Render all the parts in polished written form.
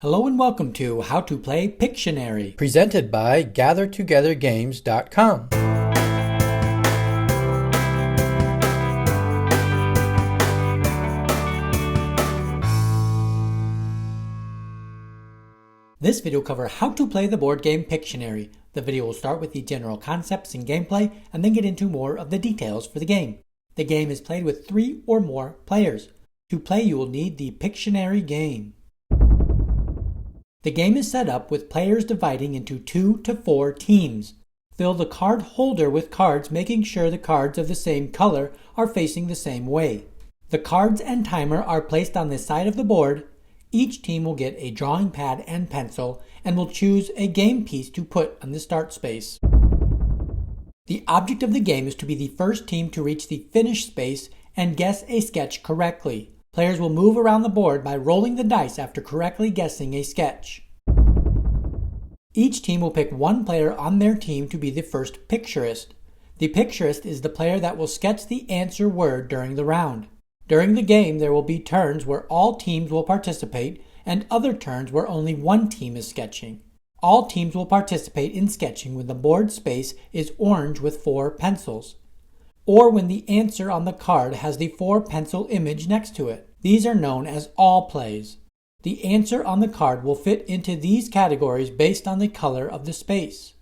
Hello and welcome to How to Play Pictionary, presented by GatherTogetherGames.com. This video will cover how to play the board game Pictionary. The video will start with the general concepts and gameplay and then get into more of the details for the game. The game is played with 3 or more players. To play, you will need the Pictionary game. The game is set up with players dividing into 2 to 4 teams. Fill the card holder with cards, making sure the cards of the same color are facing the same way. The cards and timer are placed on the side of the board. Each team will get a drawing pad and pencil and will choose a game piece to put on the start space. The object of the game is to be the first team to reach the finish space and guess a sketch correctly. Players will move around the board by rolling the dice after correctly guessing a sketch. Each team will pick one player on their team to be the first picturist. The picturist is the player that will sketch the answer word during the round. During the game, there will be turns where all teams will participate and other turns where only one team is sketching. All teams will participate in sketching when the board space is orange with 4 pencils, or when the answer on the card has the 4 pencil image next to it. These are known as all plays. The answer on the card will fit into these categories based on the color of the space.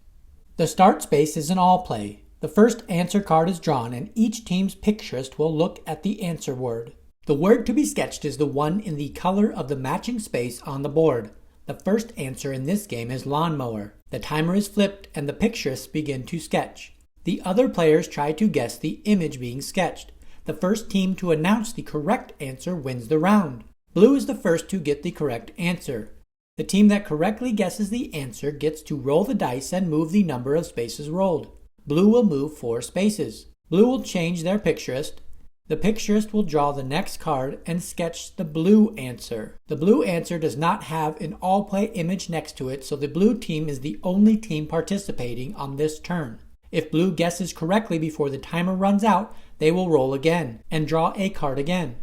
The start space is an all play. The first answer card is drawn and each team's picturist will look at the answer word. The word to be sketched is the one in the color of the matching space on the board. The first answer in this game is lawnmower. The timer is flipped and the picturists begin to sketch. The other players try to guess the image being sketched. The first team to announce the correct answer wins the round. Blue is the first to get the correct answer. The team that correctly guesses the answer gets to roll the dice and move the number of spaces rolled. Blue will move 4 spaces. Blue will change their picturist. The picturist will draw the next card and sketch the blue answer. The blue answer does not have an all-play image next to it, so the blue team is the only team participating on this turn. If blue guesses correctly before the timer runs out, they will roll again and draw a card again.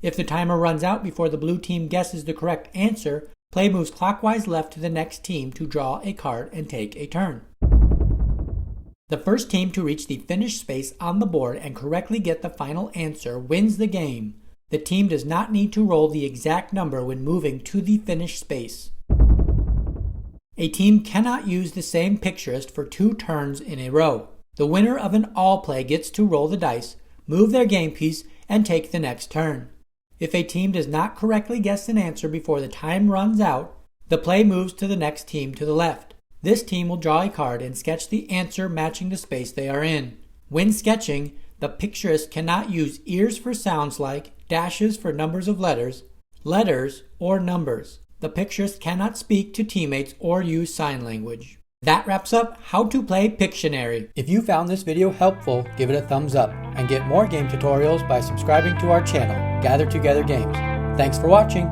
If the timer runs out before the blue team guesses the correct answer, play moves clockwise left to the next team to draw a card and take a turn. The first team to reach the finish space on the board and correctly get the final answer wins the game. The team does not need to roll the exact number when moving to the finish space. A team cannot use the same picturist for 2 turns in a row. The winner of an all play gets to roll the dice, move their game piece, and take the next turn. If a team does not correctly guess an answer before the time runs out, the play moves to the next team to the left. This team will draw a card and sketch the answer matching the space they are in. When sketching, the picturist cannot use ears for sounds like dashes for numbers of letters, or numbers. The picturist cannot speak to teammates or use sign language. That wraps up How to Play Pictionary. If you found this video helpful, give it a thumbs up and get more game tutorials by subscribing to our channel, Gather Together Games. Thanks for watching.